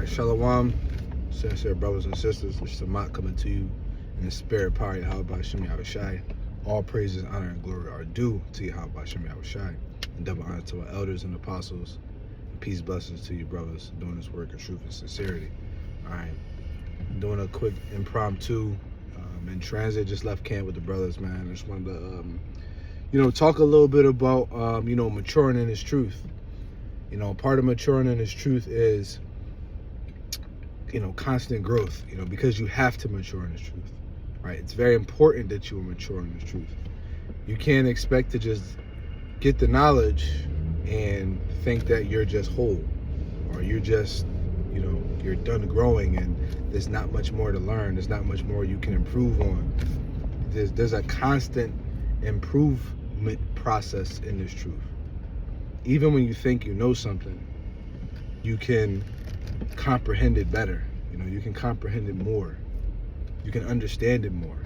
right, Shalom, sincere brothers and sisters. It's Samat coming to you in the spirit power of Yahweh Shem Yahushai. All praises, honor, and glory are due to Yahweh Shem Yahushai, and double honor to our elders and apostles. And peace, blessings to you, brothers, doing this work in truth and sincerity. All right, doing a quick impromptu in transit. Just left camp with the brothers, man. I just wanted to, talk a little bit about, maturing in His truth. Part of maturing in His truth is, constant growth, because you have to mature in His truth, right? It's very important that you mature in His truth. You can't expect to just get the knowledge and think that you're just whole, or you're just, you're done growing and there's not much more to learn. There's not much more you can improve on. There's a constant improvement process in this truth. Even when you think you know something, you can comprehend it better. You can comprehend it more. You can understand it more,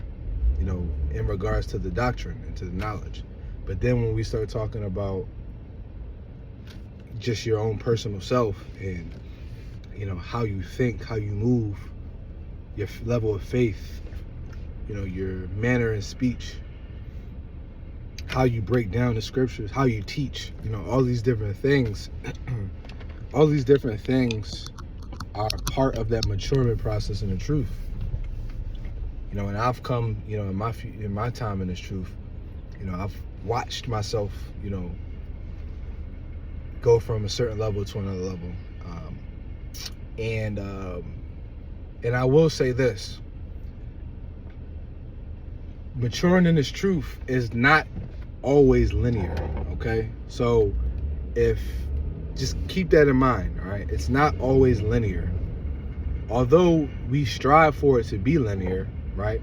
in regards to the doctrine and to the knowledge. But then when we start talking about just your own personal self and, how you think, how you move, your level of faith, your manner and speech, how you break down the scriptures, how you teach, all these different things, all these different things are part of that maturement process in the truth. And I've come, in my time in this truth, I've watched myself, go from a certain level to another level. And I will say this: maturing in this truth is not always linear, okay? So just keep that in mind, all right? It's not always linear. Although we strive for it to be linear, right?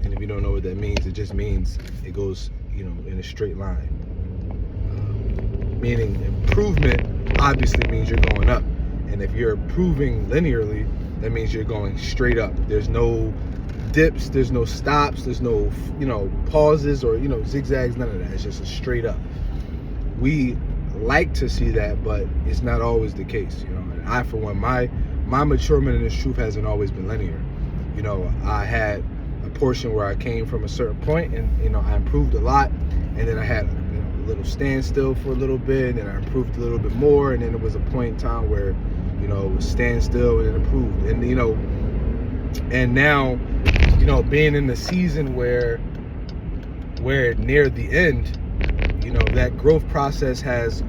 And if you don't know what that means, it just means it goes, in a straight line. Meaning improvement obviously means you're going up. And if you're improving linearly, that means you're going straight up. There's no dips, there's no stops, there's no, pauses or, zigzags, none of that. It's just a straight up. We like to see that, but it's not always the case, And I, for one, my maturement in this truth hasn't always been linear. I had a portion where I came from a certain point and, I improved a lot. And then I had, a little standstill for a little bit, and I improved a little bit more. And then there was a point in time where, it was standstill and it improved. And, and now, being in the season where near the end, that growth process has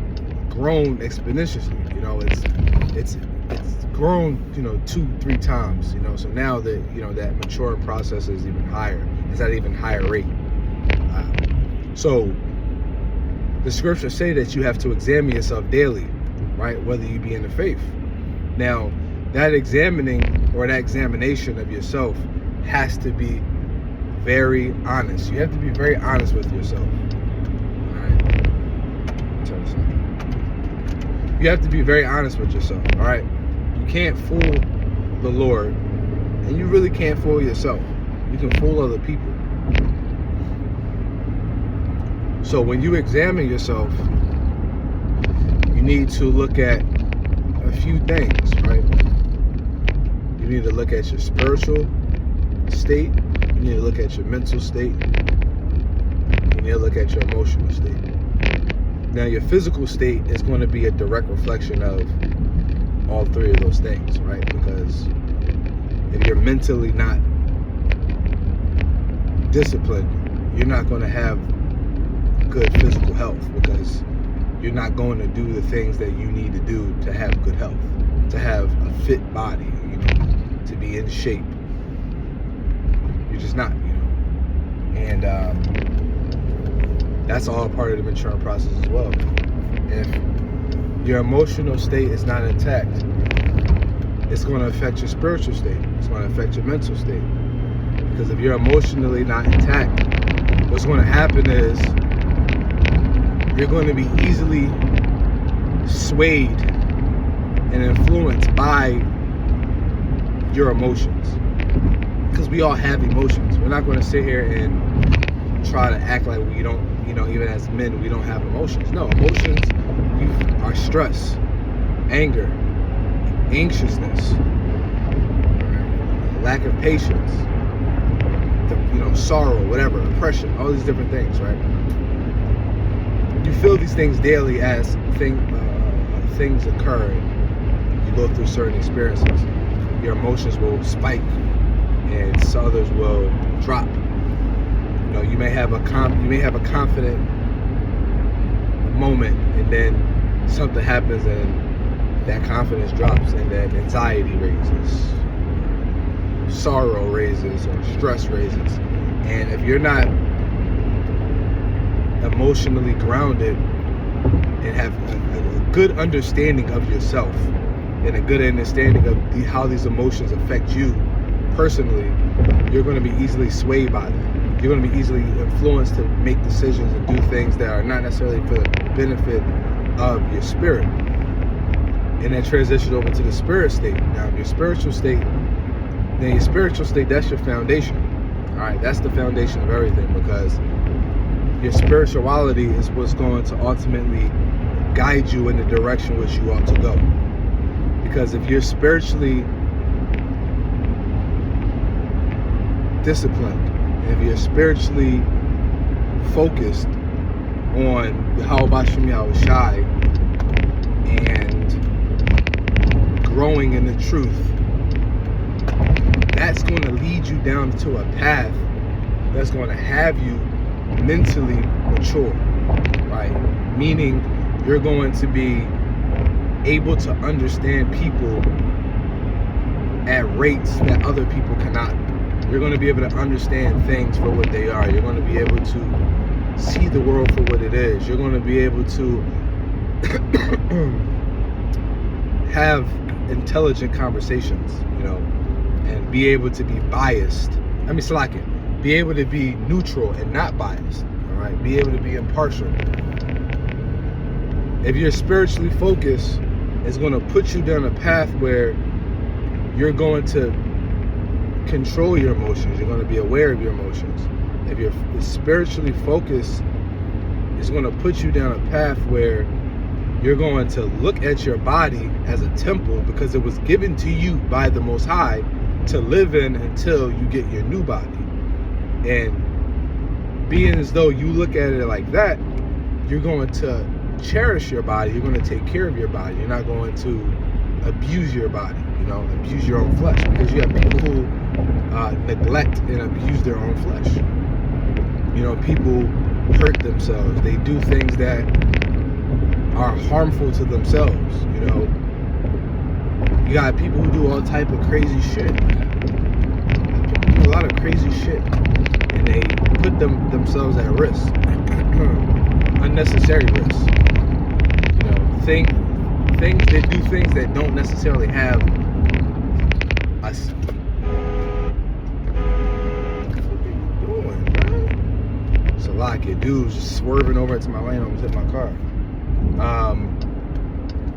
grown exponentially. It's grown, 2-3 times, so now that, that maturing process is even higher. It's at an even higher rate. So the scriptures say that you have to examine yourself daily, right? Whether you be in the faith. Now, that examining or that examination of yourself has to be very honest. You have to be very honest with yourself. All right. Turn this on. You have to be very honest with yourself. All right. You can't fool the Lord, and you really can't fool yourself. You can fool other people. So when you examine yourself, you need to look at a few things, right? You need to look at your spiritual state. You need to look at your mental state. You need to look at your emotional state. Now, your physical state is going to be a direct reflection of all three of those things, right? Because if you're mentally not disciplined, you're not going to have good physical health, because you're not going to do the things that you need to do to have good health, to have a fit body, to be in shape. You're just not, and that's all part of the maturing process as well. If your emotional state is not intact, it's going to affect your spiritual state. It's going to affect your mental state. Because if you're emotionally not intact, what's going to happen is you're going to be easily swayed and influenced by your emotions. Because we all have emotions. We're not going to sit here and try to act like we don't, even as men, we don't have emotions. No, emotions are stress, anger, anxiousness, lack of patience, sorrow, whatever, oppression, all these different things, right? You feel these things daily as things occur. You go through certain experiences. Your emotions will spike, and others will drop. You may have a confident moment, and then something happens, and that confidence drops, and then anxiety raises, sorrow raises, or stress raises. And if you're not emotionally grounded and have a good understanding of yourself and a good understanding of how these emotions affect you personally, you're going to be easily swayed by them. You're going to be easily influenced to make decisions and do things that are not necessarily for the benefit of your spirit. And then transition over to the spirit state. Now, your spiritual state, that's your foundation. All right, that's the foundation of everything, because your spirituality is what's going to ultimately guide you in the direction which you ought to go. Because if you're spiritually disciplined, if you're spiritually focused on Yahweh Shem Yahweh Shai and growing in the truth, that's going to lead you down to a path that's going to have you mentally mature, right? Meaning you're going to be able to understand people at rates that other people cannot. You're going to be able to understand things for what they are. You're going to be able to see the world for what it is. You're going to be able to have intelligent conversations, and be able to be biased. Be able to be neutral and not biased. All right, be able to be impartial. If you're spiritually focused, it's going to put you down a path where you're going to control your emotions. You're going to be aware of your emotions. If you're spiritually focused, it's going to put you down a path where you're going to look at your body as a temple, because it was given to you by the Most High to live in until you get your new body. And being as though you look at it like that, you're going to cherish your body. You're going to take care of your body. You're not going to abuse your body, abuse your own flesh, because you have people who neglect and abuse their own flesh. People hurt themselves. They do things that are harmful to themselves. You got people who do all type of crazy shit. People do a lot of crazy shit, and they put themselves at risk, unnecessary risk. They do things that don't necessarily have us. Salaki, dude's just swerving over into my lane, almost hit my car.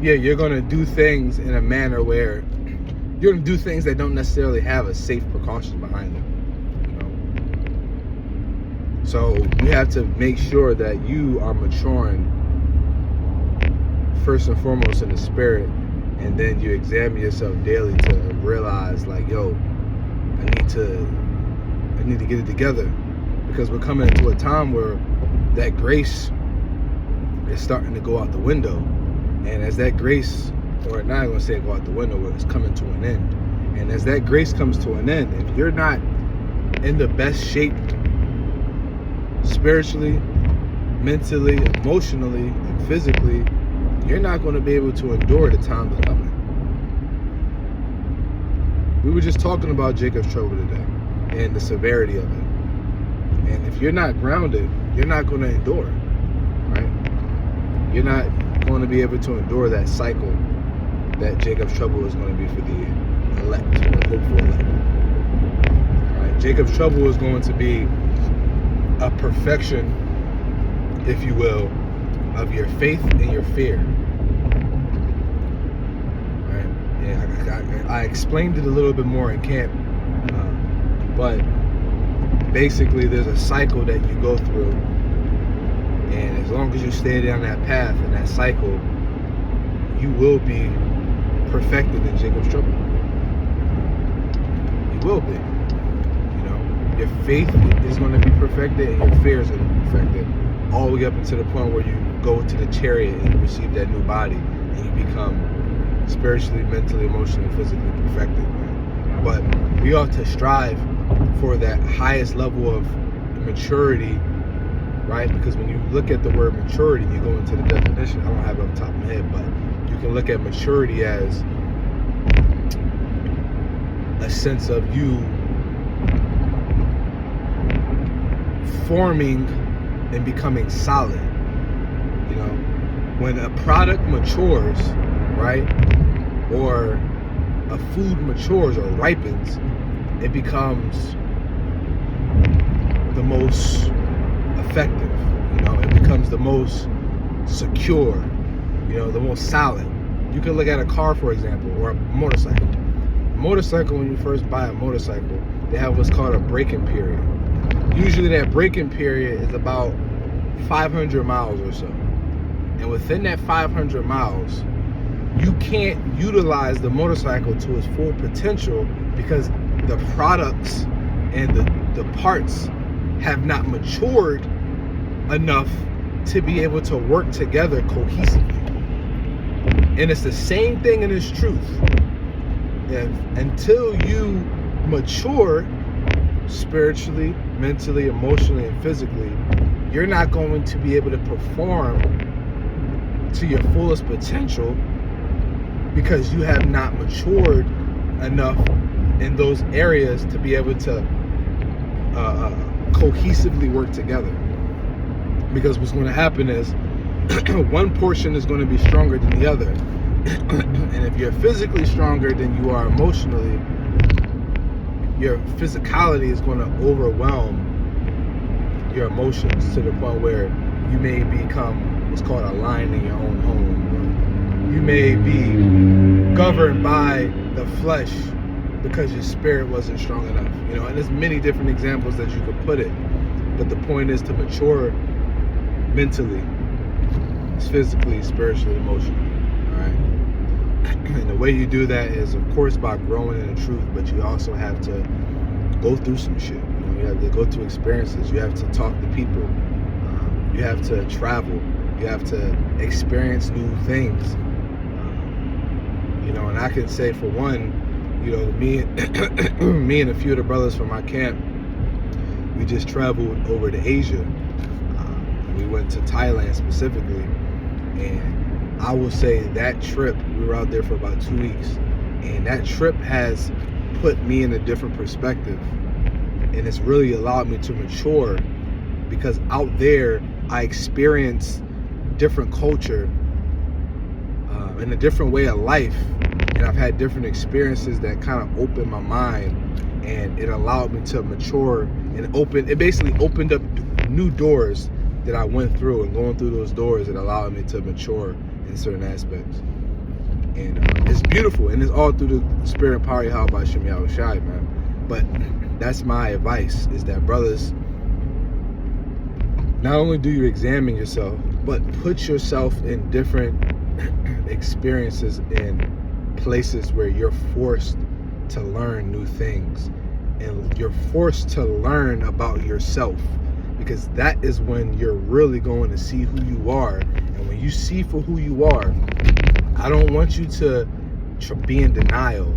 You're gonna do things in a manner where you're gonna do things that don't necessarily have a safe precaution behind them. So you have to make sure that you are maturing first and foremost in the spirit, and then you examine yourself daily to realize, like, I need to get it together, because we're coming into a time where that grace is starting to go out the window. And as that grace, or not going to say go out the window, but it's coming to an end. And as that grace comes to an end, if you're not in the best shape spiritually, mentally, emotionally, and physically, you're not going to be able to endure the time that's coming. We were just talking about Jacob's trouble today and the severity of it. And if you're not grounded, you're not going to endure, right? You're not going to be able to endure that cycle that Jacob's trouble is going to be for the elect, or hopeful elect. All right? Jacob's trouble is going to be a perfection, if you will, of your faith and your fear. All right? Yeah, I explained it a little bit more in camp, but basically there's a cycle that you go through, and as long as you stay down that path and that cycle, you will be perfected in Jacob's trouble. You will be. You know, your faith is going to be perfected, and your fear is going to be perfected, all the way up until the point where you go to the chariot and you receive that new body, and you become spiritually, mentally, emotionally, physically perfected. Man. But we ought to strive for that highest level of maturity, right? Because when you look at the word maturity, you go into the definition. I don't have it off the top of my head, but you can look at maturity as a sense of you forming and becoming solid. You know, when a product matures, right, or a food matures or ripens, it becomes the most effective. You know, it becomes the most secure. You know, the most solid. You can look at a car, for example, or a motorcycle. A motorcycle, when you first buy a motorcycle, they have what's called a break-in period. Usually that break-in period is about 500 miles or so. And within that 500 miles, you can't utilize the motorcycle to its full potential because the products and the parts have not matured enough to be able to work together cohesively. And it's the same thing in its truth. Until you mature spiritually, mentally, emotionally, and physically, you're not going to be able to perform to your fullest potential because you have not matured enough in those areas to be able to cohesively work together. Because what's going to happen is one portion is going to be stronger than the other. And if you're physically stronger than you are emotionally, your physicality is going to overwhelm your emotions to the point where you may become what's called a lion in your own home. You may be governed by the flesh because your spirit wasn't strong enough. You know, and there's many different examples that you could put it. But the point is to mature mentally, physically, spiritually, emotionally. All right. And the way you do that is, of course, by growing in the truth, but you also have to go through some shit. You know, you have to go through experiences. You have to talk to people. You have to travel. You have to experience new things. You know, and I can say for one, you know, me and a few of the brothers from my camp, we just traveled over to Asia. We went to Thailand specifically, and I will say that trip, we were out there for about 2 weeks, and that trip has put me in a different perspective, and it's really allowed me to mature, because out there I experienced different culture and a different way of life, and I've had different experiences that kind of opened my mind, and it allowed me to mature, and it basically opened up new doors that I went through, and going through those doors, it allowed me to mature in certain aspects. And it's beautiful, and it's all through the spirit and power of Yahweh by Shem Yahushai, man. But that's my advice, is that, brothers, not only do you examine yourself, but put yourself in different experiences in places where you're forced to learn new things, and you're forced to learn about yourself, because that is when you're really going to see who you are. And when you see for who you are, I don't want you to be in denial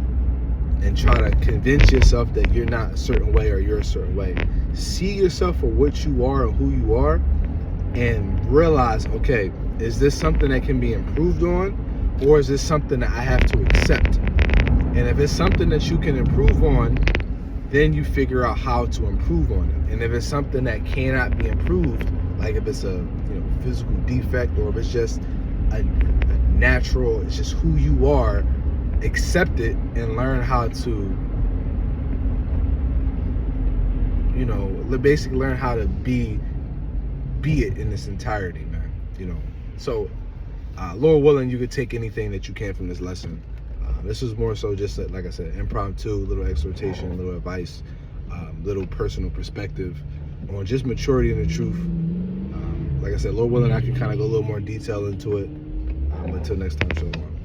and try to convince yourself that you're not a certain way or you're a certain way. See yourself for what you are and who you are, and realize, okay, is this something that can be improved on, or is this something that I have to accept? And if it's something that you can improve on, then you figure out how to improve on it. And if it's something that cannot be improved, like if it's a physical defect, or if it's just a natural, it's just who you are, accept it and learn how to, basically learn how to be it in its entirety, man. So Lord willing, you could take anything that you can from this lesson. This is more so just, like I said, impromptu, little exhortation, little advice, little personal perspective on just maturity in the truth. Like I said, Lord willing, I can kind of go a little more detail into it. Until next time, shalom.